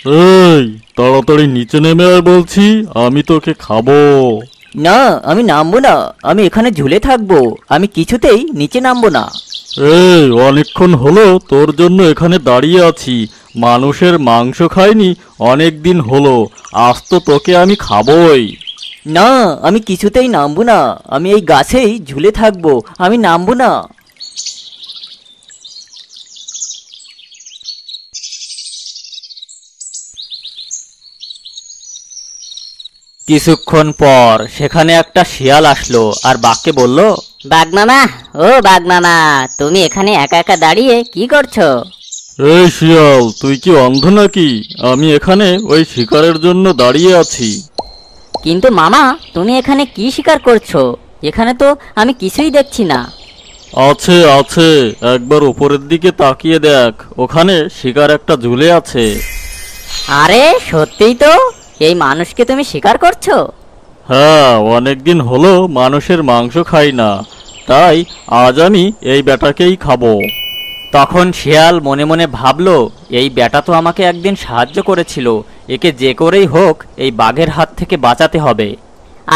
এই, তাড়াতাড়ি নিচে নেমে আয় বলছি, আমি তোকে খাবো। না, আমি নামবো না। আমি এখানে ঝুলে থাকবো। আমি কিছুতেই নিচে নামবো না। এই, অনেকক্ষণ হলো তোর জন্য এখানে দাঁড়িয়ে আছি। মানুষের মাংস খাইনি অনেক দিন হলো, আজ তো তোকে আমি খাবোই। না, আমি কিছুতেই নামবো না। আমি এই গাছেই ঝুলে থাকবো। আমি নামবো না। কিছুক্ষণ পর সেখানে একটা শিয়াল আসলো আর বাঘকে বলল, বাঘ মামা, ও বাঘ মামা, তুমি এখানে একা একা দাঁড়িয়ে কি করছো? এই শিয়াল, তুই কি অন্ধ নাকি? আমি এখানে ওই শিকারের জন্য দাঁড়িয়ে আছি। কিন্তু মামা, তুমি এখানে কি শিকার করছো? এখানে তো আমি কিছুই দেখছি না। আছে আছে, একবার উপরের দিকে তাকিয়ে দেখ, ওখানে শিকার একটা ঝুলে আছে। আরে সত্যিই তো, এই মানুষকে তুমি শিকার করছো? হ্যাঁ, অনেকদিন হলো মানুষের মাংস খাই না, তাই আজ আমি এই বেটাকেই খাবো। তখন শিয়াল মনে মনে ভাবলো, এই বেটা তো আমাকে একদিন সাহায্য করেছিল, একে যে করেই হোক এই বাঘের হাত থেকে বাঁচাতে হবে।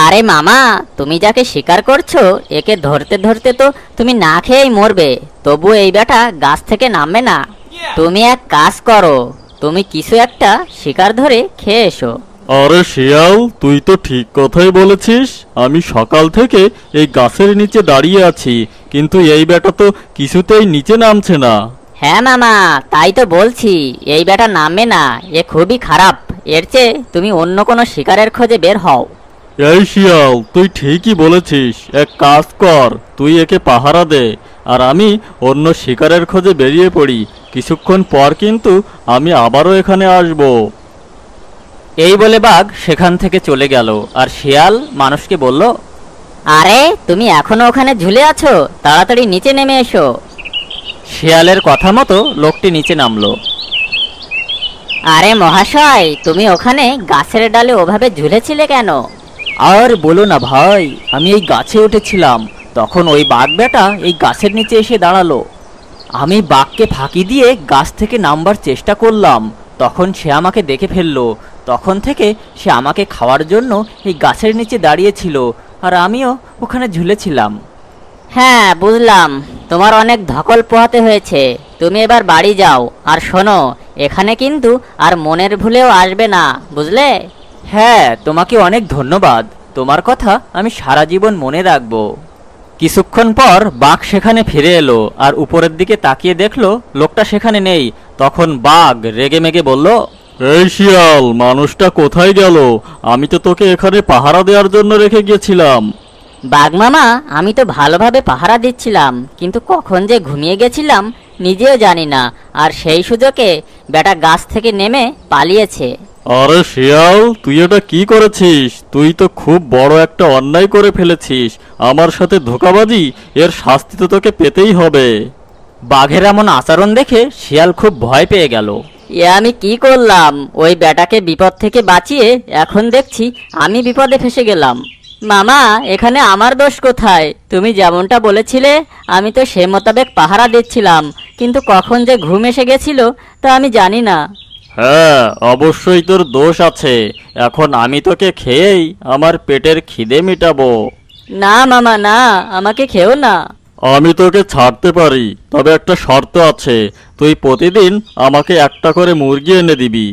আরে মামা, তুমি যাকে শিকার করছো একে ধরতে ধরতে তো তুমি না খেয়েই মরবে, তবু এই বেটা গাছ থেকে নামবে না। তুমি এক কাজ করো, তুমি কিছু একটা শিকার ধরে খেয়ে এসো। আরে শিয়াল, তুই তো ঠিক কথাই বলেছিস। আমি সকাল থেকে এই গাছের নিচে দাঁড়িয়ে আছি, কিন্তু এই বেটা তো কিছুতেই নিচে নামছে না। হ্যাঁ মামা, তাই তো বলছি, এই বেটা নামবে না, এ খুবই খারাপ। এর চেয়ে তুমি অন্য কোনো শিকারের খোঁজে বের হও। এই শিয়াল, তুই ঠিকই বলেছিস। এক কাজ কর, তুই একে পাহারা দে, আর আমি অন্য শিকারের খোঁজে বেরিয়ে পড়ি। কিছুক্ষণ পর কিন্তু আমি আবারও এখানে আসব। এই বলে বাঘ সেখান থেকে চলে গেল আর শিয়াল মানুষকে বলল, আরে তুমি এখনো ওখানে ঝুলে আছো, তাড়াতাড়ি নিচে নেমে এসো। শিয়ালের কথা মতো লোকটি নিচে নামলো। আরে মহাশয়, তুমি ওখানে গাছের ডালে ওভাবে ঝুলেছিলে কেন? আর বলো না ভাই, আমি এই গাছে উঠেছিলাম, তখন ওই বাঘ বেটা এই গাছের নিচে এসে দাঁড়ালো। আমি বাঘকে ফাঁকি দিয়ে গাছ থেকে নামবার চেষ্টা করলাম, তখন সে আমাকে দেখে ফেললো। তখন থেকে সে আমাকে খাওয়ার জন্য এই গাছের নিচে দাঁড়িয়েছিল, আর আমিও ওখানে ঝুলেছিলাম। হ্যাঁ বুঝলাম, তোমার অনেক ধকল পোহাতে হয়েছে। তুমি এবার বাড়ি যাও, আর শোনো, এখানে কিন্তু আর মনের ভুলেও আসবে না, বুঝলে? হ্যাঁ, তোমাকে অনেক ধন্যবাদ। তোমার কথা আমি সারা জীবন মনে রাখবো। কিছুক্ষণ পর বাঘ সেখানে ফিরে এলো আর উপরের দিকে তাকিয়ে দেখলো লোকটা সেখানে নেই। তখন বাঘ রেগে মেগে বলল, এই শিয়াল, মানুষটা কোথায় গেল? আমি তো তোকে এখানে পাহারা দেওয়ার জন্য রেখে গিয়েছিলাম। বাঘ মামা, আমি তো ভালোভাবে পাহারা দিচ্ছিলাম, কিন্তু কখন যে ঘুমিয়ে গেছিলাম নিজেও জানি না, আর সেই সুযোগে বেটা গাছ থেকে নেমে পালিয়েছে। আরে শিয়াল, তুই এটা কি করেছিস? তুই তো খুব বড় একটা অন্যায় করে ফেলেছিস। আমার সাথে ধোঁকাবাজি, এর শাস্তি তো তোকে পেতেই হবে। বাঘের এমন আচরণ দেখে শিয়াল খুব ভয় পেয়ে গেল। এ আমি কি করলাম? ওই বেটাকে বিপদ থেকে বাঁচিয়ে এখন দেখছি আমি বিপদে ফেসে গেলাম। মামা, এখানে আমার দোষ কোথায়? তুমি যেমনটা বলেছিলে আমি তো সে মোতাবেক পাহারা দিচ্ছিলাম, কিন্তু কখন যে ঘুম এসে গেছিল তা আমি জানি না। হ্যাঁ, অবশ্যই তোর দোষ আছে। এখন আমি তোকে খেয়েই আমার পেটের খিদে মেটাবো। না মামা, না, আমাকে খেও না। আমি তোকে ছাড়তে পারি, তবে একটা শর্ত আছে। তুই প্রতিদিন আমাকে একটা করে মুরগি এনে দিবি।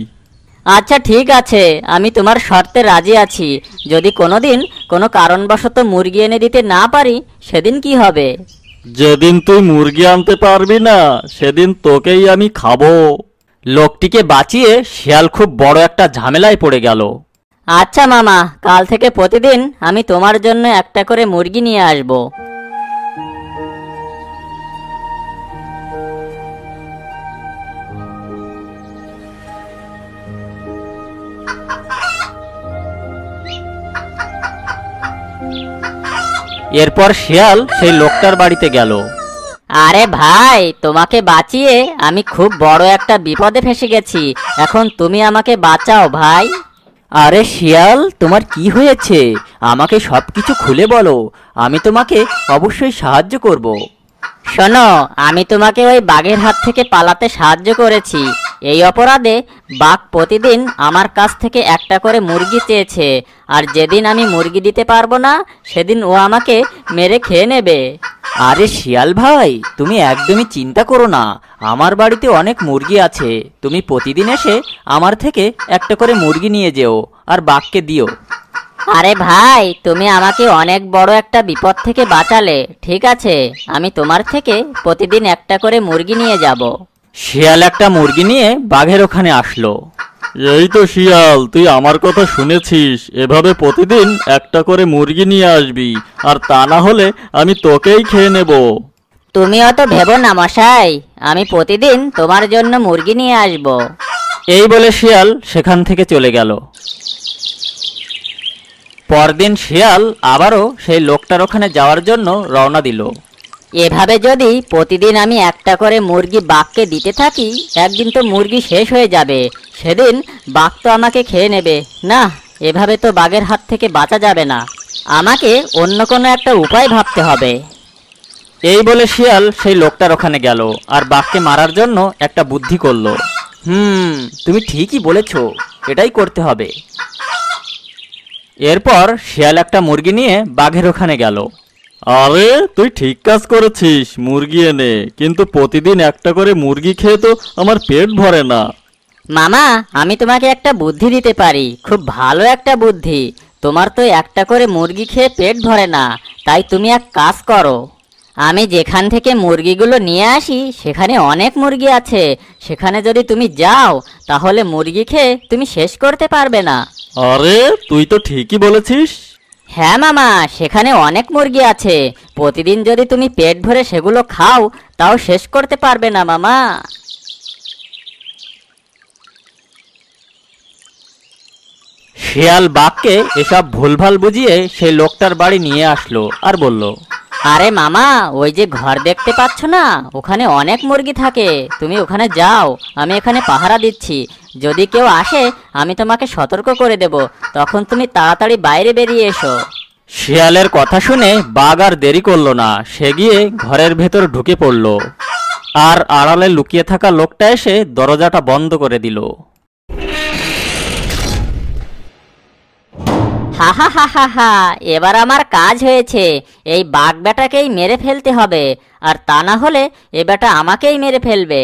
আচ্ছা ঠিক আছে, আমি তোমার শর্তে রাজি আছি। যদি কোনোদিন কোনো কারণবশত মুরগি এনে দিতে না পারি, সেদিন কি হবে? যেদিন তুই মুরগি আনতে পারবি না, সেদিন তোকেই আমি খাবো। লোকটিকে বাঁচিয়ে শিয়াল খুব বড় একটা ঝামেলায় পড়ে গেল। আচ্ছা মামা, কাল থেকে প্রতিদিন আমি তোমার জন্য একটা করে মুরগি নিয়ে আসব। এরপর শিয়াল সেই লোকটার বাড়িতে গেল। আরে ভাই, তোমাকে বাঁচিয়ে আমি খুব বড় একটা বিপদে ফেসে গেছি, এখন তুমি আমাকে বাঁচাও ভাই। আরে শিয়াল, তোমার কি হয়েছে? আমাকে সবকিছু খুলে বলো, আমি তোমাকে অবশ্যই সাহায্য করব। শোনো, আমি তোমাকে ওই বাঘের হাত থেকে পালাতে সাহায্য করেছি, এই অপরাধে বাঘ প্রতিদিন আমার কাছ থেকে একটা করে মুরগি চেয়েছে, আর যেদিন আমি মুরগি দিতে পারবো না সেদিন ও আমাকে মেরে খেয়ে নেবে। আরে শিয়াল ভাই, তুমি একদমই চিন্তা করো না। আমার বাড়িতে অনেক মুরগি আছে, তুমি প্রতিদিন এসে আমার থেকে একটা করে মুরগি নিয়ে যেও আর বাঘকে দিও। আরে ভাই, তুমি আমাকে অনেক বড় একটা বিপদ থেকে বাঁচালে। ঠিক আছে, আমি তোমার থেকে প্রতিদিন একটা করে মুরগি নিয়ে যাব। শিয়াল একটা মুরগি নিয়ে বাঘের ওখানে আসলো। এই তো শিয়াল, তুই আমার কথা শুনেছিস, এভাবে প্রতিদিন একটা করে মুরগি নিয়ে আসবি, আর তা না হলে আমি তোকেই খেয়ে নেব। তুমি অত ভেবো না মশাই, আমি প্রতিদিন তোমার জন্য মুরগি নিয়ে আসব। এই বলে শিয়াল সেখান থেকে চলে গেল। পরদিন শিয়াল আবারও সেই লোকটার ওখানে যাওয়ার জন্য রওনা দিল। এভাবে যদি প্রতিদিন আমি একটা করে মুরগি বাঘকে দিতে থাকি, একদিন তো মুরগি শেষ হয়ে যাবে, সেদিন বাঘ তো আমাকে খেয়ে নেবে। না, এভাবে তো বাঘের হাত থেকে বাঁচা যাবে না, আমাকে অন্য কোনো একটা উপায় ভাবতে হবে। এই বলে শিয়াল সেই লোকটার ওখানে গেল আর বাঘকে মারার জন্য একটা বুদ্ধি করলো। তুমি ঠিকই বলেছো, এটাই করতে হবে। এরপর শিয়াল একটা মুরগি নিয়ে বাঘের ওখানে গেল। আরে তুই ঠিক কাজ করেছিস, মুরগি এনে, কিন্তু প্রতিদিন একটা করে মুরগি খেয়ে তো আমার পেট ভরে না। মামা, আমি তোমাকে একটা বুদ্ধি দিতে পারি, খুব ভালো একটা বুদ্ধি। তোমার তো একটা করে মুরগি খেয়ে পেট ভরে না, তাই তুমি এক কাজ করো। আমি যেখান থেকে মুরগিগুলো নিয়ে আসি সেখানে অনেক মুরগি আছে, সেখানে যদি তুমি যাও তাহলে মুরগি খেয়ে তুমি শেষ করতে পারবে না। আরে তুই তো ঠিকই বলেছিস। হ্যাঁ মামা, সেখানে অনেক মুরগি আছে, প্রতিদিন যদি তুমি পেট ভরে সেগুলো খাও তাও শেষ করতে পারবে না মামা। শিয়াল বাঘকে এসব ভুলভাল বুঝিয়ে সেই লোকটার বাড়ি নিয়ে আসলো আর বলল, আরে মামা, ওই যে ঘর দেখতে পাচ্ছ না, ওখানে অনেক মুরগি থাকে, তুমি ওখানে যাও, আমি এখানে পাহারা দিচ্ছি। যদি কেউ আসে আমি তোমাকে সতর্ক করে দেব, তখন তুমি তাড়াতাড়ি বাইরে বেরিয়ে এসো। শিয়ালের কথা শুনে বাঘ আর দেরি করলো না, সে গিয়ে ঘরের ভেতর ঢুকে পড়ল আর আড়ালে লুকিয়ে থাকা লোকটা এসে দরজাটা বন্ধ করে দিল। হা হা হা হা হা, এবার আমার কাজ হয়েছে। এই বাঘ বেটাকেই মেরে ফেলতে হবে, আর তা না হলে এ বেটা আমাকেই মেরে ফেলবে।